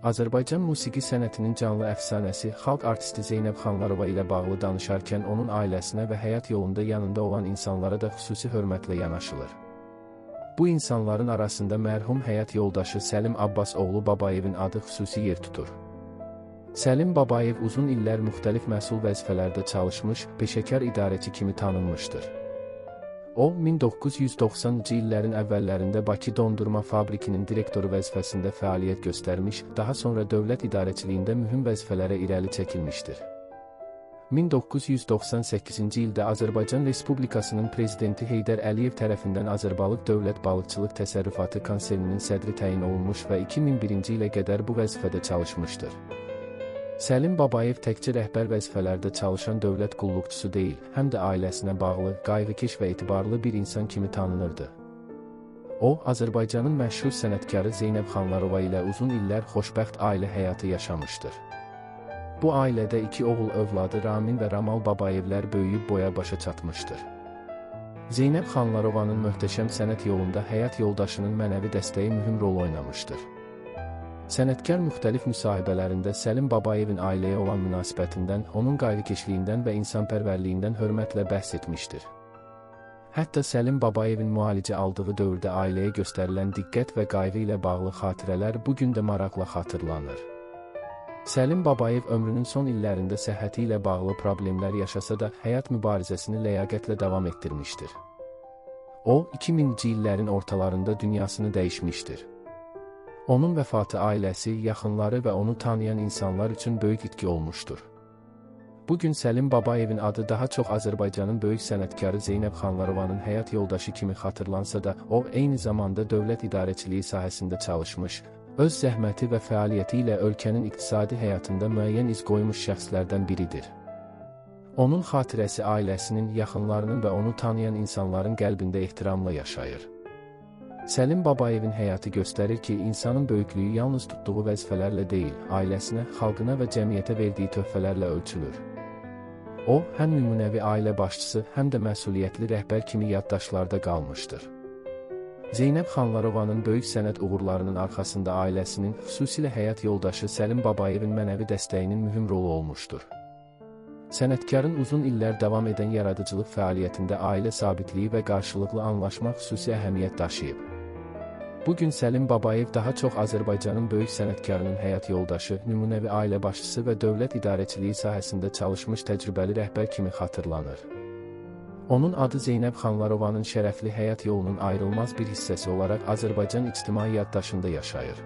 Azərbaycan musiqi sənətinin canlı əfsanəsi xalq artisti Zeynəb Xanlarova ilə bağlı danışarkən onun ailəsinə və həyat yolunda yanında olan insanlara da xüsusi hörmətlə yanaşılır. Bu insanların arasında mərhum həyat yoldaşı Səlim Abbas oğlu Babayevin adı xüsusi yer tutur. Səlim Babayev uzun illər müxtəlif məsul vəzifələrdə çalışmış, peşəkar idarəçi kimi tanınmışdır. O, 1990-cı illərin əvvəllərində Bakı Dondurma Fabrikinin direktoru vəzifəsində fəaliyyət göstərmiş, daha sonra dövlət idarəçiliyində mühüm vəzifələrə irəli çəkilmişdir. 1998-ci ildə Azərbaycan Respublikasının Prezidenti Heydər Əliyev tərəfindən Azərbalıq Dövlət Balıqçılıq Təsərrüfatı konserninin sədri təyin olunmuş və 2001-ci ilə qədər bu vəzifədə çalışmışdır. Səlim Babayev təkcə rəhbər vəzifələrdə çalışan dövlət qulluqçusu deyil, həm də ailəsinə bağlı, qayğıkeş və etibarlı bir insan kimi tanınırdı. O, Azərbaycanın məşhur sənətkarı Zeynəb Xanlarova ilə uzun illər xoşbəxt ailə həyatı yaşamışdır. Bu ailədə 2 oğul övladı Ramin və Ramal Babayevlər böyüyüb boya başa çatmışdır. Zeynəb Xanlarovanın möhtəşəm sənət yolunda həyat yoldaşının mənəvi dəstəyi mühüm rol oynamışdır. Sənətkar müxtəlif müsahibələrində Səlim Babayevin ailəyə olan münasibətindən, onun qayğıkeşliyindən və insanpərvərliyindən hörmətlə bəhs etmişdir. Hətta Səlim Babayevin müalicə aldığı dövrdə ailəyə göstərilən diqqət və qayğı ilə bağlı xatirələr bugün də maraqla xatırlanır. Səlim Babayev ömrünün son illərində səhhəti ilə bağlı problemlər yaşasa da, həyat mübarizəsini ləyaqətlə davam etdirmişdir. O, 2000-ci illərin ortalarında dünyasını dəyişmişdir. Onun vəfatı ailəsi, yaxınları və onu tanıyan insanlar üçün böyük itki olmuşdur. Bugün Səlim Babayevin adı daha çox Azərbaycanın böyük sənətkarı Zeynəb Xanlarovanın həyat yoldaşı kimi xatırlansa da, o, eyni zamanda dövlət idarəçiliyi sahəsində çalışmış, öz zəhməti və fəaliyyəti ilə ölkənin iqtisadi həyatında müəyyən iz qoymuş şəxslərdən biridir. Onun xatirəsi ailəsinin, yaxınlarının və onu tanıyan insanların qəlbində ehtiramla yaşayır. Səlim Babayevin həyatı göstərir ki, insanın böyüklüyü yalnız tutduğu vəzifələrlə deyil, ailəsinə, xalqına və cəmiyyətə verdiyi töhfələrlə ölçülür. O, həm nümunəvi ailə başçısı, həm də məsuliyyətli rəhbər kimi yaddaşlarda qalmışdır. Zeynəb Xanlarovanın böyük sənət uğurlarının arxasında ailəsinin, xüsusilə həyat yoldaşı Səlim Babayevin mənəvi dəstəyinin mühüm rolu olmuşdur. Sənətkarın uzun illər davam edən yaradıcılıq fəaliyyətində ailə sabitliyi və qarşılıqlı anlaşma xüsusi əhəmiyyət daşıyıb. Bugün Səlim Babayev daha çox Azərbaycanın böyük sənətkarının həyat yoldaşı, nümunəvi ailə başçısı və dövlət idarəçiliyi sahəsində çalışmış təcrübəli rəhbər kimi xatırlanır. Onun adı Zeynəb Xanlarovanın şərəfli həyat yolunun ayrılmaz bir hissəsi olaraq Azərbaycan ictimai yaddaşında yaşayır.